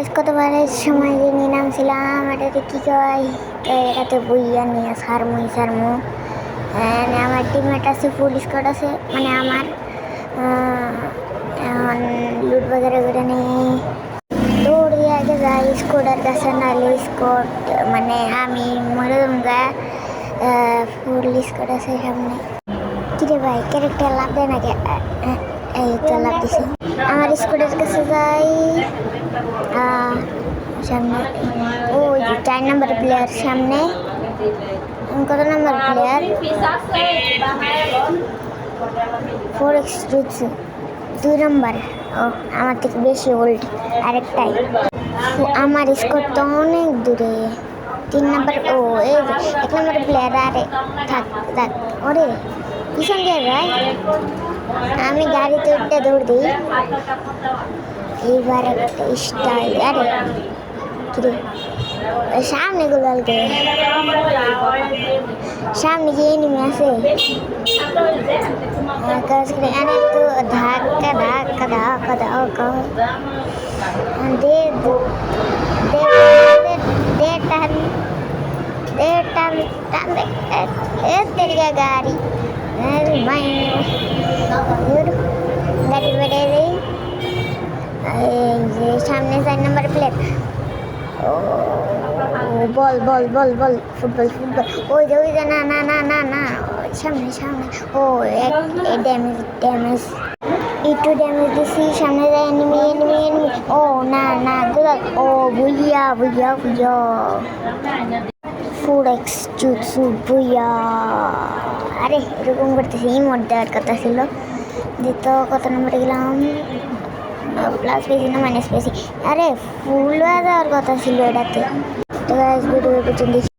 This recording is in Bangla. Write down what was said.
গাইস কতবারের সময় নিয়ে নামছিলাম এটাতে কি কয় এটাতে বইয়া নিয়ে সারমু আমার টিমমেট আছে ফুল স্কোয়াড আছে মানে আমার এখন লুট বাজারে করে নিয়ে দৌড় দিয়ে আগে যাই স্কোয়াডের কাছে নাহলে স্কোয়াড মানে আমি মরে গা ফুল স্কোয়াড আছে সামনে কিরে ভাই ক্যারেক্টার লাভ দেয় নাকি এই তো লাভ দিছে আমার স্কোয়াডের কাছে যাই সামনে ওই 4 নম্বর প্লেয়ার সামনে কত নম্বর প্লেয়ার 4x জিতছে 2 নম্বর ও আমার থেকে বেশি ওল্ড আরেকটাই আমার স্কোর তো অনেক দূরে 3 নম্বর ও এই 1 নম্বর প্লেয়ার আরে থাক থাক ওরে পিছন দিয়ে ভাই আমি গাড়িতে উঠতে দৌড় দিই এইবার একটা স্টাইল আরে কিরে সামনে গুলালকে সামনে গিয়ে নেমে আসে আরে তো ধাক্কা ধাক্কা ধাক্কা ধাক্কা দে টান तेरी गाड़ी गाड़ी बेड़े सामने 4 नंबर प्लेट বল বল বল বল ফুটবল ফুটবল ওই যে না না না না না সামনে সামনে ও ড্যামেজ ড্যামেজ একটু ড্যামেজ দিছি সামনে যায় এনিমি এনিমি এনিমি ও না না গুলা ও বুইয়া বুইয়া বুইয়া 4x জুৎসু বুইয়া আরে এরকম করতেছি ইমোট দেওয়ার কথা ছিল দিত কত নম্বরে গেলাম প্লাস পেয়েছি না মাইনাস পেয়েছি আরে ফুল দেওয়ার কথা ছিল এটাতে তো গাইস ভিডিও পর্যন্ত